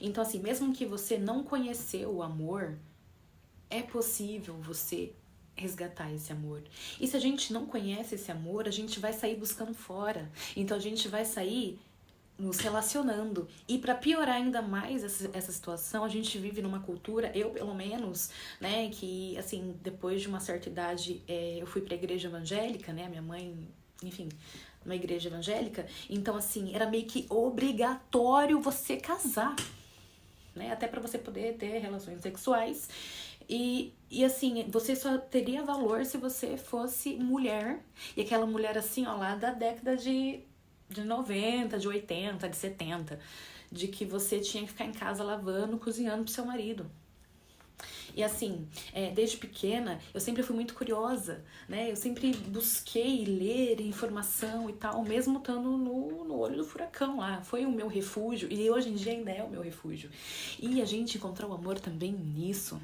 Então, assim, mesmo que você não conheceu o amor, é possível você resgatar esse amor. E se a gente não conhece esse amor, a gente vai sair buscando fora. Então a gente vai sair nos relacionando. E para piorar ainda mais essa situação, a gente vive numa cultura, eu pelo menos, né, que assim, depois de uma certa idade, eu fui pra igreja evangélica, né, minha mãe, enfim, uma igreja evangélica, então assim, era meio que obrigatório você casar, né, até para você poder ter relações sexuais. E assim, você só teria valor se você fosse mulher. E aquela mulher assim, ó, lá da década de 90, de 80, de 70. De que você tinha que ficar em casa lavando, cozinhando pro seu marido. E assim, desde pequena, eu sempre fui muito curiosa, né? Eu sempre busquei ler informação e tal, mesmo estando no olho do furacão lá. Foi o meu refúgio e hoje em dia ainda é o meu refúgio. E a gente encontrou o amor também nisso.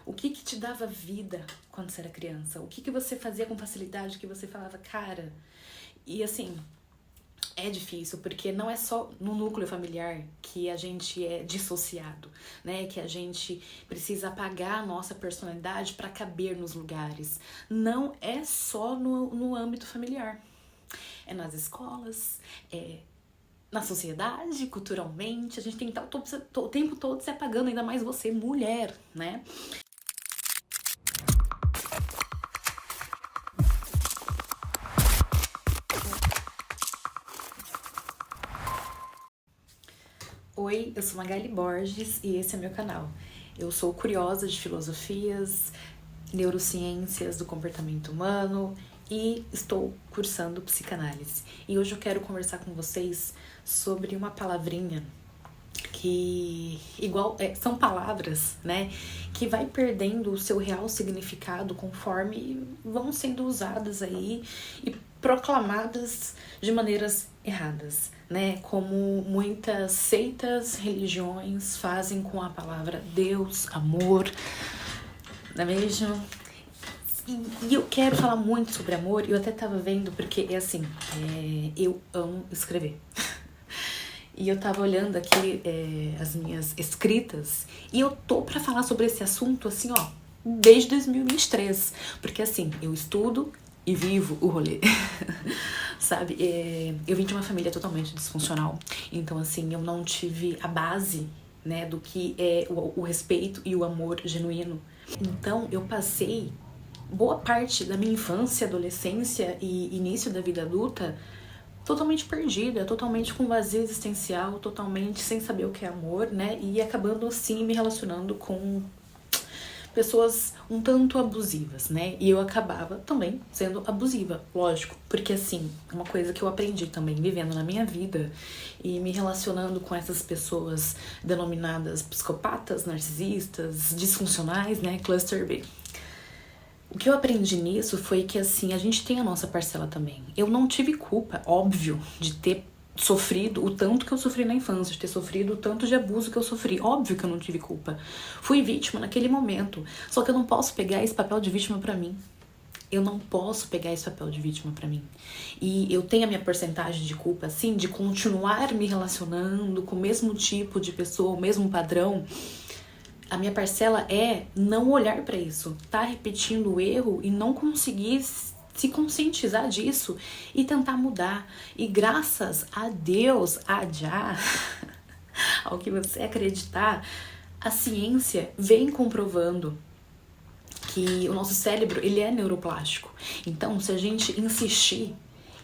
O que te dava vida quando você era criança? O que você fazia com facilidade que você falava, cara... E assim... É difícil, porque não é só no núcleo familiar que a gente é dissociado, né? Que a gente precisa apagar a nossa personalidade para caber nos lugares. Não é só no âmbito familiar. É nas escolas, na sociedade, culturalmente. A gente tem que estar o tempo todo se apagando, ainda mais você, mulher, né? Oi, eu sou Magali Borges e esse é meu canal. Eu sou curiosa de filosofias, neurociências do comportamento humano e estou cursando psicanálise. E hoje eu quero conversar com vocês sobre uma palavrinha que são palavras, né, que vai perdendo o seu real significado conforme vão sendo usadas aí e proclamadas de maneiras erradas, né, como muitas seitas, religiões fazem com a palavra Deus, amor, não é mesmo? E eu quero falar muito sobre amor, e eu até tava vendo, porque eu amo escrever. E eu tava olhando aqui as minhas escritas e eu tô pra falar sobre esse assunto, assim, ó, desde 2023. Porque, assim, eu estudo e vivo o rolê, sabe? Eu vim de uma família totalmente disfuncional. Então, assim, eu não tive a base, né, do que é o respeito e o amor genuíno. Então, eu passei boa parte da minha infância, adolescência e início da vida adulta totalmente perdida, totalmente com vazio existencial, totalmente sem saber o que é amor, né? E acabando, assim, me relacionando com pessoas um tanto abusivas, né? E eu acabava também sendo abusiva, lógico. Porque, assim, uma coisa que eu aprendi também vivendo na minha vida e me relacionando com essas pessoas denominadas psicopatas, narcisistas, disfuncionais, né? Cluster B. O que eu aprendi nisso foi que, assim, a gente tem a nossa parcela também. Eu não tive culpa, óbvio, de ter sofrido o tanto que eu sofri na infância, de ter sofrido o tanto de abuso que eu sofri. Óbvio que eu não tive culpa. Fui vítima naquele momento. Só que eu não posso pegar esse papel de vítima pra mim. Eu não posso pegar esse papel de vítima pra mim. E eu tenho a minha porcentagem de culpa, assim, de continuar me relacionando com o mesmo tipo de pessoa, o mesmo padrão. A minha parcela é não olhar pra isso, tá repetindo o erro e não conseguir se conscientizar disso e tentar mudar. E graças a Deus, a Já, ao que você acreditar, a ciência vem comprovando que o nosso cérebro, ele é neuroplástico. Então, se a gente insistir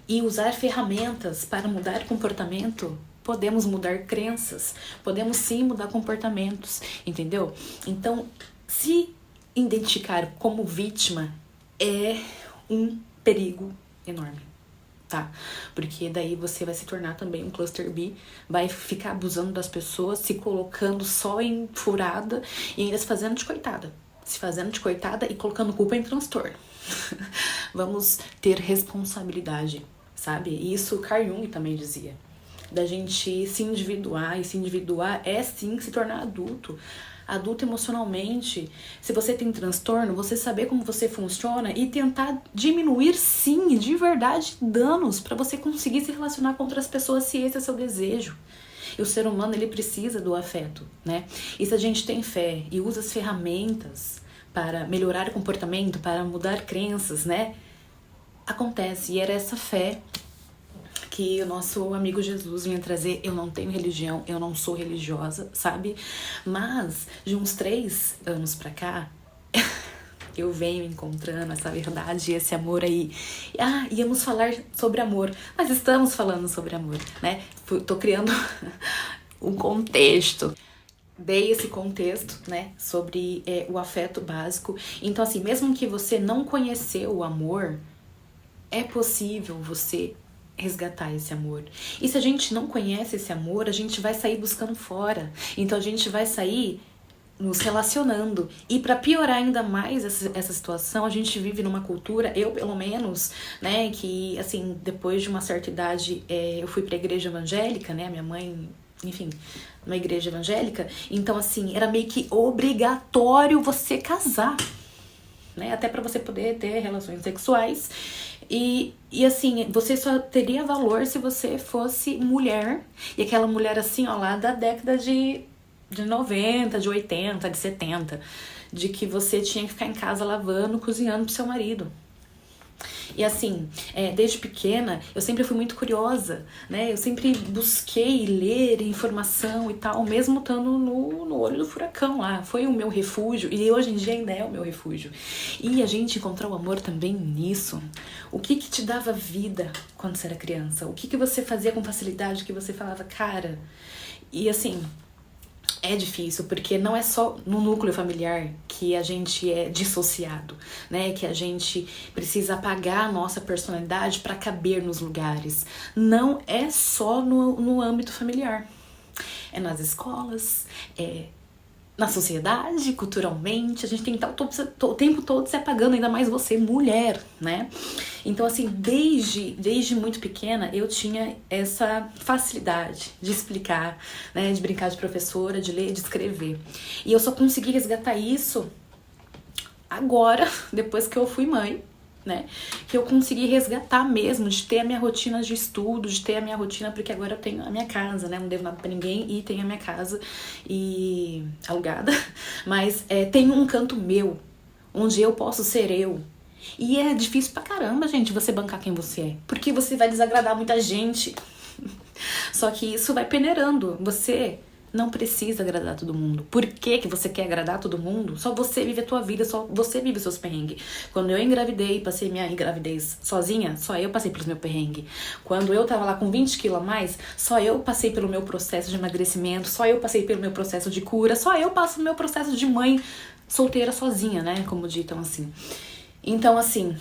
e usar ferramentas para mudar comportamento, podemos mudar crenças, podemos sim mudar comportamentos, entendeu? Então, se identificar como vítima é um perigo enorme, tá? Porque daí você vai se tornar também um cluster B, vai ficar abusando das pessoas, se colocando só em furada e ainda se fazendo de coitada. Se fazendo de coitada e colocando culpa em transtorno. Vamos ter responsabilidade, sabe? Isso Carl Jung também dizia. Da gente se individuar, e se individuar é sim se tornar adulto. Adulto emocionalmente. Se você tem transtorno, você saber como você funciona e tentar diminuir sim, de verdade, danos para você conseguir se relacionar com outras pessoas se esse é seu desejo. E o ser humano, ele precisa do afeto, né? E se a gente tem fé e usa as ferramentas para melhorar o comportamento, para mudar crenças, né? Acontece. E era essa fé que o nosso amigo Jesus vinha trazer. Eu não tenho religião, eu não sou religiosa, sabe? Mas de uns 3 anos pra cá, eu venho encontrando essa verdade e esse amor aí. Íamos falar sobre amor, mas estamos falando sobre amor, né? Tô criando um contexto. Dei esse contexto, né, sobre o afeto básico. Então, assim, mesmo que você não conheceu o amor, é possível você resgatar esse amor. E se a gente não conhece esse amor, a gente vai sair buscando fora. Então, a gente vai sair nos relacionando. E para piorar ainda mais essa situação, a gente vive numa cultura, eu pelo menos, né, que, assim, depois de uma certa idade, eu fui pra igreja evangélica, né, minha mãe, enfim, uma igreja evangélica, então, assim, era meio que obrigatório você casar, né, até para você poder ter relações sexuais, e assim, você só teria valor se você fosse mulher, e aquela mulher, assim, ó, lá da década de 90, de 80, de 70, de que você tinha que ficar em casa lavando, cozinhando pro seu marido. E assim, desde pequena, eu sempre fui muito curiosa, né? Eu sempre busquei ler informação e tal, mesmo estando no olho do furacão lá. Foi o meu refúgio e hoje em dia ainda é o meu refúgio. E a gente encontrou o amor também nisso. O que te dava vida quando você era criança? O que você fazia com facilidade, que você falava, cara... E assim... É difícil, porque não é só no núcleo familiar que a gente é dissociado, né? Que a gente precisa apagar a nossa personalidade para caber nos lugares. Não é só no âmbito familiar. É nas escolas, na sociedade, culturalmente, a gente tem que estar o tempo todo se apagando, ainda mais você, mulher, né? Então, assim, desde muito pequena, eu tinha essa facilidade de explicar, né? De brincar de professora, de ler, de escrever. E eu só consegui resgatar isso agora, depois que eu fui mãe, né? Que eu consegui resgatar mesmo, de ter a minha rotina de estudo, de ter a minha rotina, porque agora eu tenho a minha casa, né? Não devo nada pra ninguém e tenho a minha casa e alugada, mas tenho um canto meu, onde eu posso ser eu. E é difícil pra caramba, gente, você bancar quem você é, porque você vai desagradar muita gente. Só que isso vai peneirando. Você não precisa agradar todo mundo. Por que você quer agradar todo mundo? Só você vive a tua vida, só você vive os seus perrengues. Quando eu engravidei, passei minha gravidez sozinha, só eu passei pelos meus perrengues. Quando eu tava lá com 20 quilos a mais, só eu passei pelo meu processo de emagrecimento, só eu passei pelo meu processo de cura, só eu passo o meu processo de mãe solteira sozinha, né? Como ditam assim. Então, assim,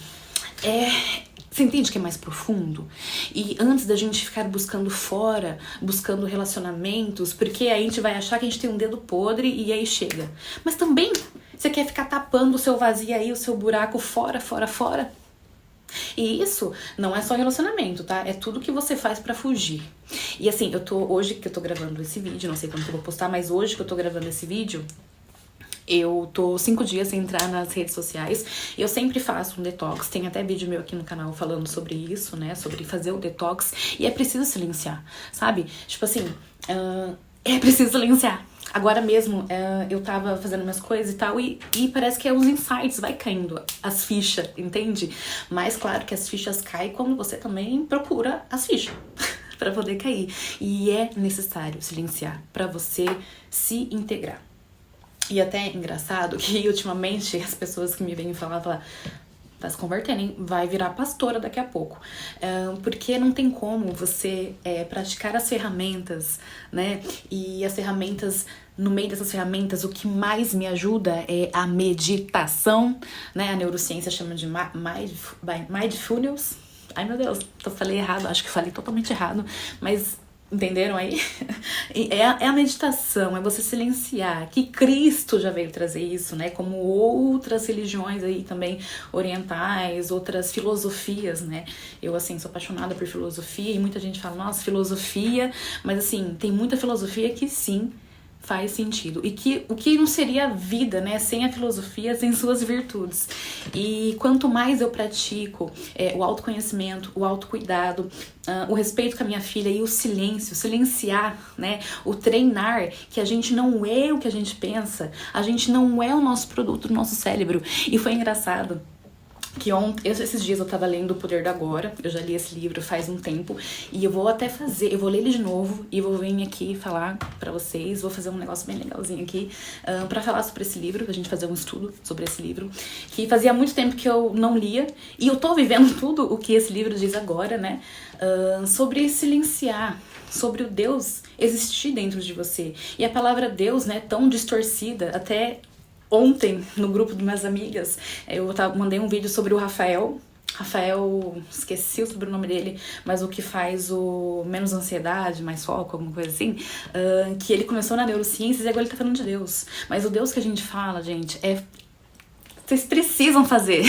você entende que é mais profundo? E antes da gente ficar buscando fora, buscando relacionamentos, porque aí a gente vai achar que a gente tem um dedo podre e aí chega. Mas também, você quer ficar tapando o seu vazio aí, o seu buraco fora, fora, fora? E isso não é só relacionamento, tá? É tudo que você faz pra fugir. E assim, hoje que eu tô gravando esse vídeo, não sei quando que eu vou postar, mas hoje que eu tô gravando esse vídeo, eu tô 5 dias sem entrar nas redes sociais. Eu sempre faço um detox. Tem até vídeo meu aqui no canal falando sobre isso, né? Sobre fazer o detox. E é preciso silenciar, sabe? Tipo assim, é preciso silenciar. Agora mesmo, eu tava fazendo minhas coisas e tal, e parece que os insights vai caindo, as fichas, entende? Mas claro que as fichas caem quando você também procura as fichas pra poder cair. E é necessário silenciar pra você se integrar. E até é engraçado que ultimamente as pessoas que me vêm falar, tá se convertendo, hein? Vai virar pastora daqui a pouco. Porque não tem como você praticar as ferramentas, né? E as ferramentas, no meio dessas ferramentas, o que mais me ajuda é a meditação, né? A neurociência chama de mindfulness. Ai, meu Deus, falei errado, acho que falei totalmente errado, mas... Entenderam aí? É a meditação, é você silenciar, que Cristo já veio trazer isso, né? Como outras religiões aí também orientais, outras filosofias, né? Eu, assim, sou apaixonada por filosofia e muita gente fala, nossa, filosofia, mas assim, tem muita filosofia que sim, faz sentido. E o que não seria a vida, né, sem a filosofia, sem suas virtudes. E quanto mais eu pratico o autoconhecimento, o autocuidado, o respeito com a minha filha e o silêncio, silenciar, né, o treinar, que a gente não é o que a gente pensa, a gente não é o nosso produto do nosso cérebro. E foi engraçado que esses dias eu tava lendo O Poder do Agora, eu já li esse livro faz um tempo, e eu vou ler ele de novo, e vou vir aqui falar pra vocês, vou fazer um negócio bem legalzinho aqui, pra falar sobre esse livro, pra gente fazer um estudo sobre esse livro, que fazia muito tempo que eu não lia, e eu tô vivendo tudo o que esse livro diz agora, né, sobre silenciar, sobre o Deus existir dentro de você. E a palavra Deus, né, tão distorcida, até ontem, no grupo de minhas amigas, eu mandei um vídeo sobre o Rafael, esqueci o sobrenome dele, mas o que faz o Menos Ansiedade, Mais Foco, alguma coisa assim, que ele começou na neurociências e agora ele tá falando de Deus. Mas o Deus que a gente fala, gente, vocês precisam fazer.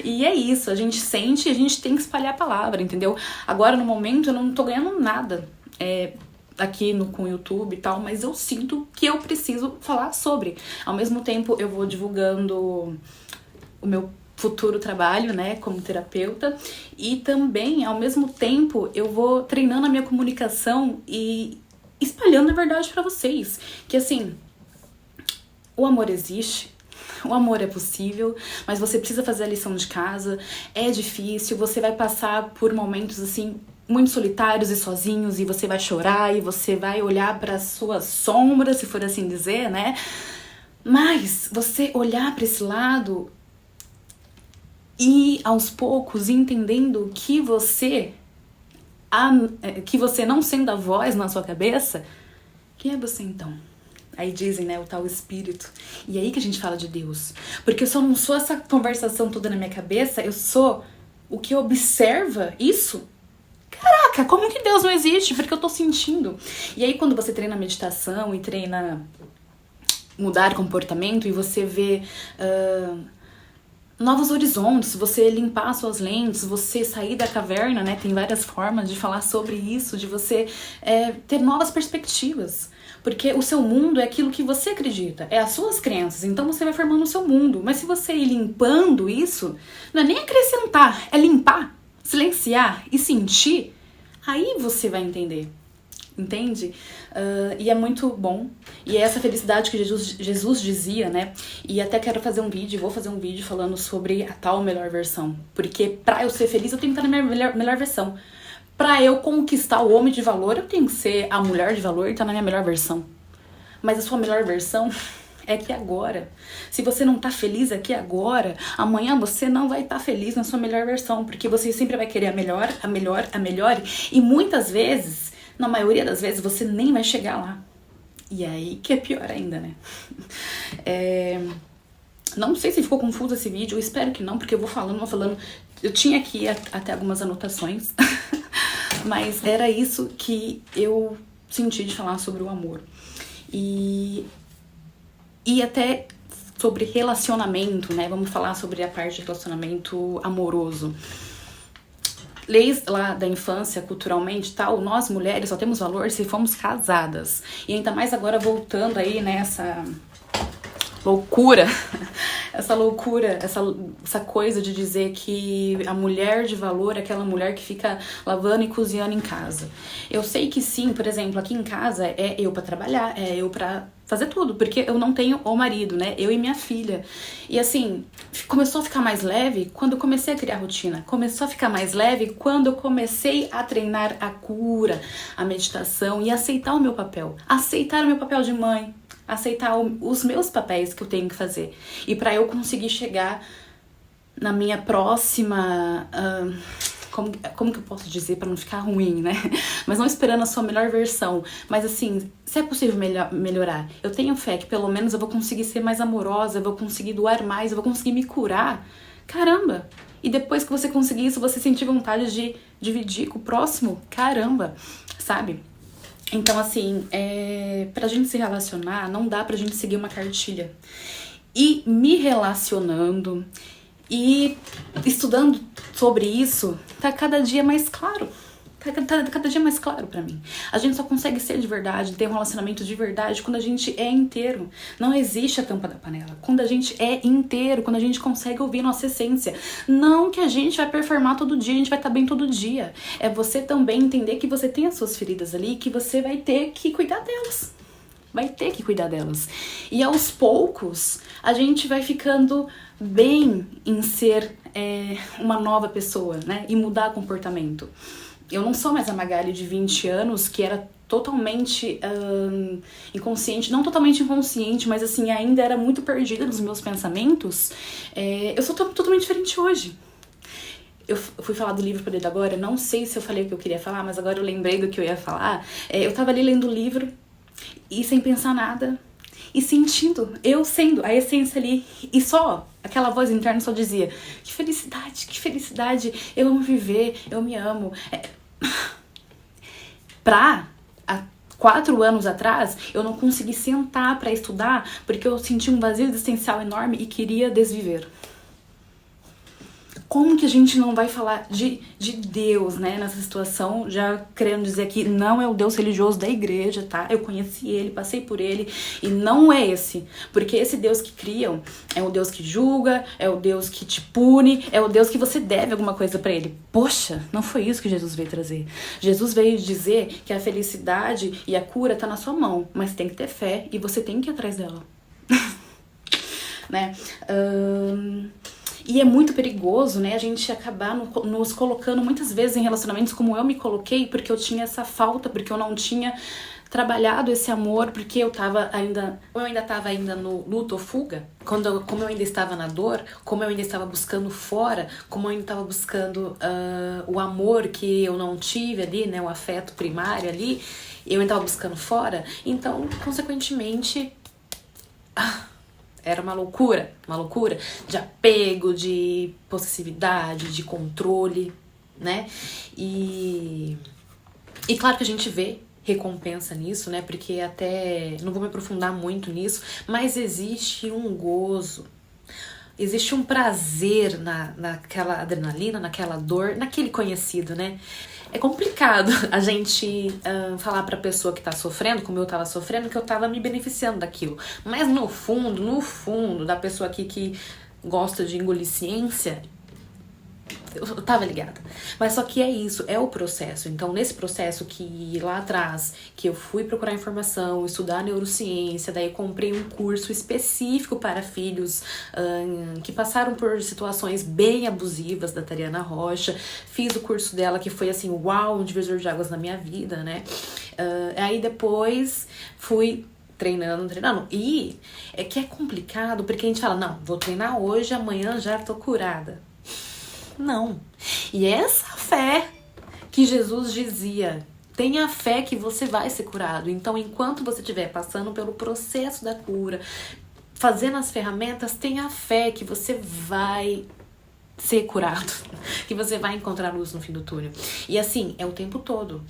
E é isso, a gente sente e a gente tem que espalhar a palavra, entendeu? Agora, no momento, eu não tô ganhando nada aqui com o YouTube e tal, mas eu sinto que eu preciso falar sobre. Ao mesmo tempo, eu vou divulgando o meu futuro trabalho, né, como terapeuta, e também, ao mesmo tempo, eu vou treinando a minha comunicação e espalhando a verdade pra vocês. Que, assim, o amor existe, o amor é possível, mas você precisa fazer a lição de casa, é difícil, você vai passar por momentos, assim, muito solitários e sozinhos, e você vai chorar, e você vai olhar para suas sombras, se for assim dizer, né? Mas você olhar para esse lado e aos poucos entendendo que você não sendo a voz na sua cabeça, quem é você então? Aí dizem, né, o tal espírito. E aí que a gente fala de Deus. Porque eu só não sou essa conversação toda na minha cabeça, eu sou o que observa isso. Caraca, como que Deus não existe? Porque eu tô sentindo. E aí quando você treina meditação e treina mudar comportamento e você vê novos horizontes, você limpar suas lentes, você sair da caverna, né? Tem várias formas de falar sobre isso, de você ter novas perspectivas. Porque o seu mundo é aquilo que você acredita, é as suas crenças, então você vai formando o seu mundo. Mas se você ir limpando isso, não é nem acrescentar, é limpar, silenciar e sentir, aí você vai entender, entende? E é muito bom, e é essa felicidade que Jesus dizia, né? E até quero fazer um vídeo, vou fazer um vídeo falando sobre a tal melhor versão, porque pra eu ser feliz eu tenho que estar na minha melhor versão. Pra eu conquistar o homem de valor, eu tenho que ser a mulher de valor e estar na minha melhor versão. Mas a sua melhor versão é que agora. Se você não tá feliz aqui agora, amanhã você não vai estar feliz na sua melhor versão, porque você sempre vai querer a melhor, a melhor, a melhor, e muitas vezes, na maioria das vezes, você nem vai chegar lá. E aí que é pior ainda, né? Não sei se ficou confuso esse vídeo, eu espero que não, porque eu vou falando. Eu tinha aqui até algumas anotações, mas era isso que eu senti de falar sobre o amor. E até sobre relacionamento, né? Vamos falar sobre a parte de relacionamento amoroso. Leis lá da infância, culturalmente, tal, nós mulheres só temos valor se fomos casadas. E ainda mais agora voltando aí nessa loucura, essa coisa de dizer que a mulher de valor é aquela mulher que fica lavando e cozinhando em casa. Eu sei que sim, por exemplo, aqui em casa é eu pra trabalhar, é eu pra fazer tudo, porque eu não tenho o marido, né? Eu e minha filha. E assim, começou a ficar mais leve quando eu comecei a criar rotina. Começou a ficar mais leve quando eu comecei a treinar a cura, a meditação e aceitar o meu papel. Aceitar o meu papel de mãe, aceitar os meus papéis que eu tenho que fazer. E pra eu conseguir chegar na minha próxima... Como que eu posso dizer pra não ficar ruim, né? Mas não esperando a sua melhor versão. Mas assim, se é possível melhorar, eu tenho fé que pelo menos eu vou conseguir ser mais amorosa, eu vou conseguir doar mais, eu vou conseguir me curar. Caramba! E depois que você conseguir isso, você sentir vontade de dividir com o próximo. Caramba! Sabe? Então, assim, pra gente se relacionar, não dá pra gente seguir uma cartilha. E me relacionando e estudando sobre isso, tá cada dia mais claro. tá cada dia mais claro pra mim. A gente só consegue ser de verdade, ter um relacionamento de verdade quando a gente é inteiro. Não existe a tampa da panela. Quando a gente é inteiro, quando a gente consegue ouvir nossa essência. Não que a gente vai performar todo dia, a gente vai estar bem todo dia. É você também entender que você tem as suas feridas ali, que você vai ter que cuidar delas. Vai ter que cuidar delas. E aos poucos, a gente vai ficando bem em ser uma nova pessoa, né? E mudar comportamento. Eu não sou mais a Magali de 20 anos, que era totalmente inconsciente. Não totalmente inconsciente, mas assim, ainda era muito perdida nos meus pensamentos. Eu sou totalmente diferente hoje. Eu fui falar do livro pra ler agora, não sei se eu falei o que eu queria falar, mas agora eu lembrei do que eu ia falar. Eu tava ali lendo o livro, e sem pensar nada, e sentindo, eu sendo a essência ali, e só aquela voz interna só dizia: que felicidade, eu amo viver, eu me amo. Há 4 anos atrás, eu não consegui sentar pra estudar, porque eu senti um vazio existencial enorme e queria desviver. Como que a gente não vai falar de Deus, né, nessa situação, já querendo dizer que não é o Deus religioso da igreja, tá? Eu conheci ele, passei por ele, e não é esse. Porque esse Deus que criam é o Deus que julga, é o Deus que te pune, é o Deus que você deve alguma coisa pra ele. Poxa, não foi isso que Jesus veio trazer. Jesus veio dizer que a felicidade e a cura tá na sua mão, mas tem que ter fé e você tem que ir atrás dela. Né? E é muito perigoso, né, a gente acabar nos colocando muitas vezes em relacionamentos como eu me coloquei, porque eu tinha essa falta, porque eu não tinha trabalhado esse amor, porque eu ainda tava no luto ou fuga, como eu ainda estava na dor, como eu ainda estava buscando fora, como eu ainda estava buscando o amor que eu não tive ali, né, o afeto primário ali, eu ainda estava buscando fora, então, consequentemente, era uma loucura de apego, de possessividade, de controle, né? E claro que a gente vê recompensa nisso, né? Porque até, não vou me aprofundar muito nisso, mas existe um gozo, existe um prazer naquela adrenalina, naquela dor, naquele conhecido, né? É complicado a gente falar pra pessoa que tá sofrendo, como eu tava sofrendo, que eu tava me beneficiando daquilo. Mas no fundo, da pessoa aqui que gosta de engolir ciência, eu tava ligada. Mas só que é isso, é o processo. Então, nesse processo que lá atrás, que eu fui procurar informação, estudar neurociência, daí comprei um curso específico para filhos que passaram por situações bem abusivas da Tariana Rocha. Fiz o curso dela, que foi assim, uau, um divisor de águas na minha vida, né? Aí depois fui treinando. E é que é complicado, porque a gente fala, não, vou treinar hoje, amanhã já tô curada. Não. E essa fé que Jesus dizia, tenha fé que você vai ser curado. Então, enquanto você estiver passando pelo processo da cura, fazendo as ferramentas, tenha fé que você vai ser curado, que você vai encontrar luz no fim do túnel. E assim, é o tempo todo.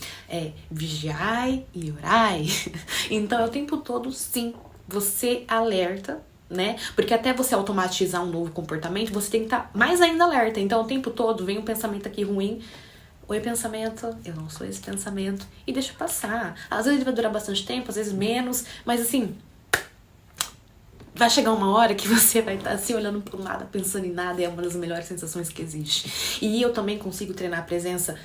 Vigiai e orai. Então, é o tempo todo, sim. Você alerta, né? Porque até você automatizar um novo comportamento, você tem que estar mais ainda alerta. Então, o tempo todo vem um pensamento aqui ruim. Oi, pensamento, eu não sou esse pensamento. E deixa passar. Às vezes ele vai durar bastante tempo, às vezes menos. Mas assim, vai chegar uma hora que você vai estar assim, olhando pro nada, pensando em nada. E é uma das melhores sensações que existe. E eu também consigo treinar a presença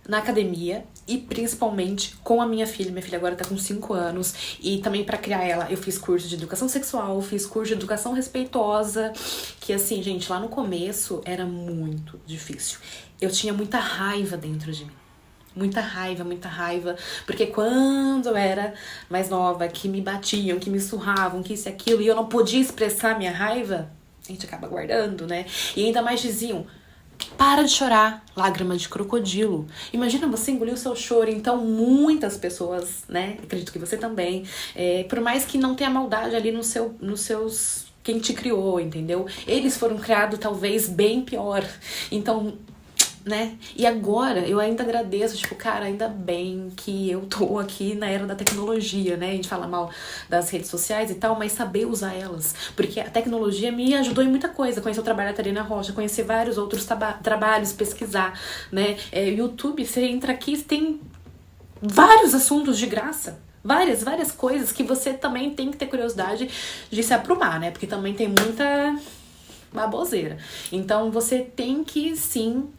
na academia e principalmente com a minha filha. Minha filha agora tá com 5 anos e também pra criar ela eu fiz curso de educação sexual, fiz curso de educação respeitosa, que assim, gente, lá no começo era muito difícil. Eu tinha muita raiva dentro de mim. Muita raiva, porque quando eu era mais nova, que me batiam, que me surravam, que isso e aquilo, e eu não podia expressar minha raiva, a gente acaba guardando, né? E ainda mais diziam, para de chorar, lágrima de crocodilo. Imagina você engolir o seu choro. Então muitas pessoas, né, acredito que você também, por mais que não tenha maldade ali nos seus, quem te criou, entendeu? Eles foram criados talvez bem pior. Então né? E agora eu ainda agradeço, tipo, cara, ainda bem que eu tô aqui na era da tecnologia, né? A gente fala mal das redes sociais e tal, mas saber usar elas. Porque a tecnologia me ajudou em muita coisa. Conhecer o trabalho da Tarina Rocha, conhecer vários outros trabalhos, pesquisar, né? YouTube, você entra aqui, tem vários assuntos de graça. Várias coisas que você também tem que ter curiosidade de se aprumar, né? Porque também tem muita baboseira. Então você tem que sim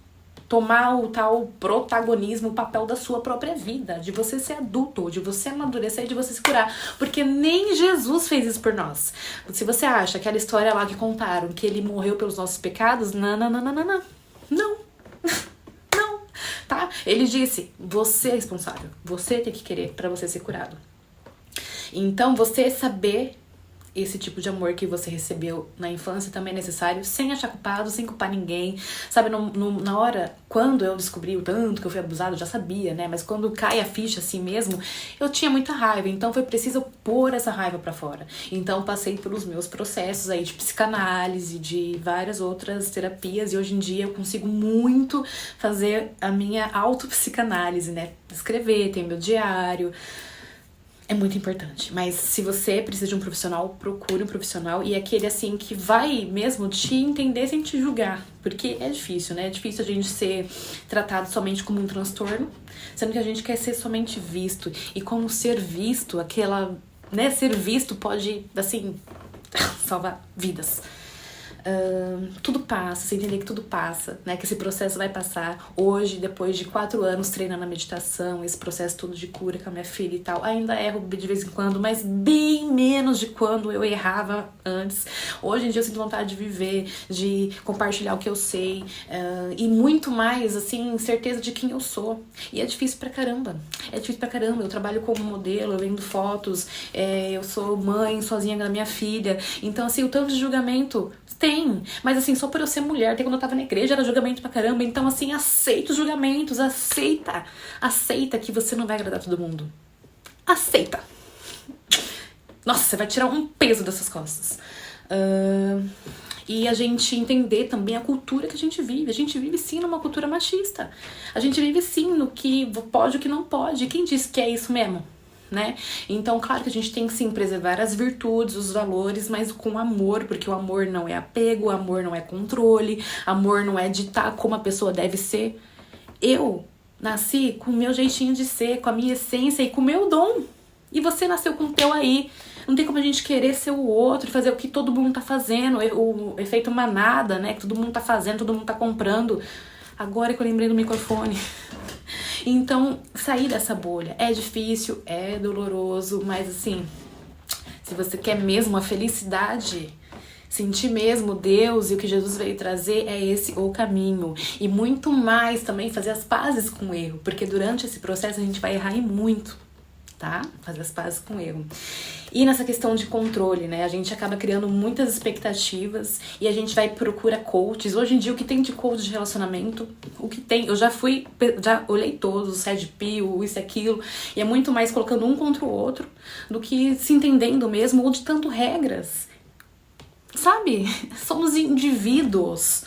tomar o tal protagonismo, o papel da sua própria vida, de você ser adulto, de você amadurecer, de você se curar, porque nem Jesus fez isso por nós. Se você acha aquela história lá que contaram, que ele morreu pelos nossos pecados, não, tá? Ele disse, você é responsável, você tem que querer pra você ser curado. Então, você saber esse tipo de amor que você recebeu na infância também é necessário, sem achar culpado, sem culpar ninguém, sabe? Na hora, quando eu descobri o tanto que eu fui abusada, eu já sabia, né? Mas quando cai a ficha assim mesmo, eu tinha muita raiva, então foi preciso pôr essa raiva pra fora. Então passei pelos meus processos aí de psicanálise, de várias outras terapias, e hoje em dia eu consigo muito fazer a minha autopsicanálise, né? Escrever, ter meu diário. É muito importante, mas se você precisa de um profissional, procure um profissional e aquele assim que vai mesmo te entender sem te julgar, porque é difícil, né? É difícil a gente ser tratado somente como um transtorno, sendo que a gente quer ser somente visto, e como ser visto, aquela, né, ser visto pode, assim, salvar vidas. Tudo passa, você entender que tudo passa, né? Que esse processo vai passar. Hoje, depois de 4 anos treinando a meditação, esse processo todo de cura com a minha filha e tal, ainda erro de vez em quando, mas bem menos de quando eu errava antes. Hoje em dia eu sinto vontade de viver, de compartilhar o que eu sei, e muito mais, assim, certeza de quem eu sou. E é difícil pra caramba. É difícil pra caramba. Eu trabalho como modelo, eu vendo fotos, eu sou mãe sozinha da minha filha. Então, assim, o tanto de julgamento tem, mas assim, só por eu ser mulher, até quando eu tava na igreja era julgamento pra caramba, então assim, aceita os julgamentos, aceita que você não vai agradar todo mundo, aceita, nossa, você vai tirar um peso dessas costas. E a gente entender também a cultura que a gente vive sim numa cultura machista, a gente vive sim no que pode e o que não pode, e quem disse que é isso mesmo? Né? Então, claro que a gente tem que sim preservar as virtudes, os valores, mas com amor, porque o amor não é apego, o amor não é controle, amor não é ditar como a pessoa deve ser. Eu nasci com o meu jeitinho de ser, com a minha essência e com o meu dom. E você nasceu com o teu aí. Não tem como a gente querer ser o outro e fazer o que todo mundo tá fazendo, o efeito manada, né? Que todo mundo tá fazendo, todo mundo tá comprando. Agora que eu lembrei do microfone. Então, sair dessa bolha é difícil, é doloroso, mas assim, se você quer mesmo a felicidade, sentir mesmo Deus e o que Jesus veio trazer, é esse o caminho. E muito mais também fazer as pazes com o erro, porque durante esse processo a gente vai errar em muito, tá? Fazer as pazes com o erro. E nessa questão de controle, né? A gente acaba criando muitas expectativas e a gente vai procurar coaches. Hoje em dia, o que tem de coach de relacionamento, o que tem, eu já olhei todos, Red Pill, isso e aquilo, e é muito mais colocando um contra o outro do que se entendendo mesmo, ou ditando regras. Sabe? Somos indivíduos.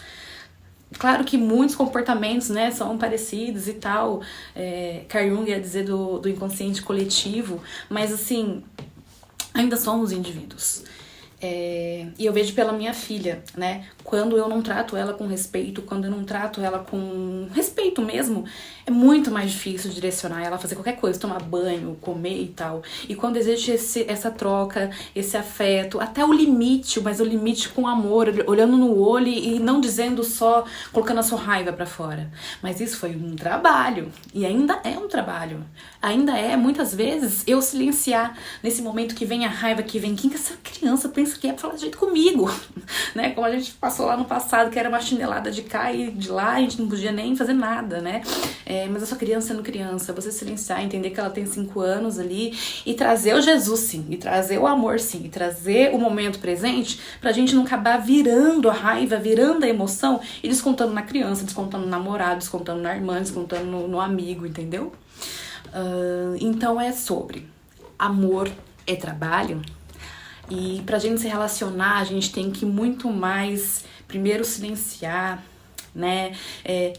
Claro que muitos comportamentos, né, são parecidos e tal. Carl Jung ia dizer do inconsciente coletivo, mas assim, ainda somos indivíduos. E eu vejo pela minha filha, né? Quando eu não trato ela com respeito, quando eu não trato ela com respeito mesmo, é muito mais difícil direcionar ela a fazer qualquer coisa, tomar banho, comer e tal. E quando existe essa troca, esse afeto, até o limite, mas o limite com amor, olhando no olho e não dizendo só, colocando a sua raiva pra fora. Mas isso foi um trabalho, e ainda é um trabalho. Ainda é, muitas vezes, eu silenciar nesse momento que vem a raiva, que vem, quem que essa criança pensa que é pra falar de jeito comigo? Né? Como a gente passou lá no passado, que era uma chinelada de cá e de lá, a gente não podia nem fazer nada, né? Mas essa criança sendo criança, você silenciar, entender que ela tem 5 anos ali e trazer o Jesus, sim, e trazer o amor, sim, e trazer o momento presente pra gente não acabar virando a raiva, virando a emoção e descontando na criança, descontando no namorado, descontando na irmã, descontando no amigo, entendeu? Então é sobre amor é trabalho. E pra gente se relacionar, a gente tem que muito mais, primeiro, silenciar, né?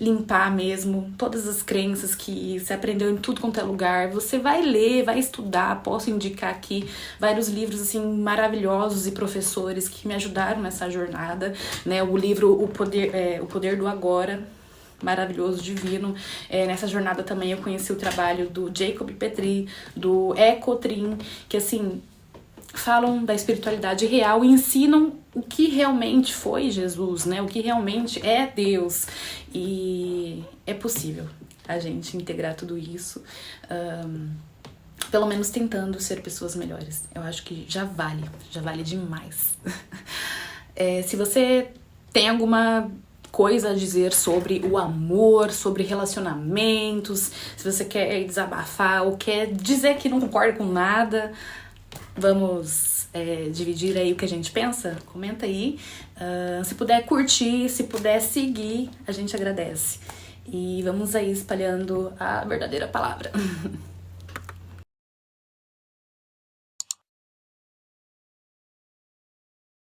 Limpar mesmo todas as crenças que você aprendeu em tudo quanto é lugar. Você vai ler, vai estudar. Posso indicar aqui vários livros assim maravilhosos e professores que me ajudaram nessa jornada, né? O livro O Poder do Agora, maravilhoso, divino. Nessa jornada também eu conheci o trabalho do Jacob Petri, do Ecotrim, que assim falam da espiritualidade real e ensinam o que realmente foi Jesus, né? O que realmente é Deus. E é possível a gente integrar tudo isso, pelo menos tentando ser pessoas melhores. Eu acho que já vale demais. Se você tem alguma coisa a dizer sobre o amor, sobre relacionamentos, se você quer desabafar ou quer dizer que não concorda com nada, vamos dividir aí o que a gente pensa? Comenta aí. Se puder curtir, se puder seguir, a gente agradece. E vamos aí espalhando a verdadeira palavra.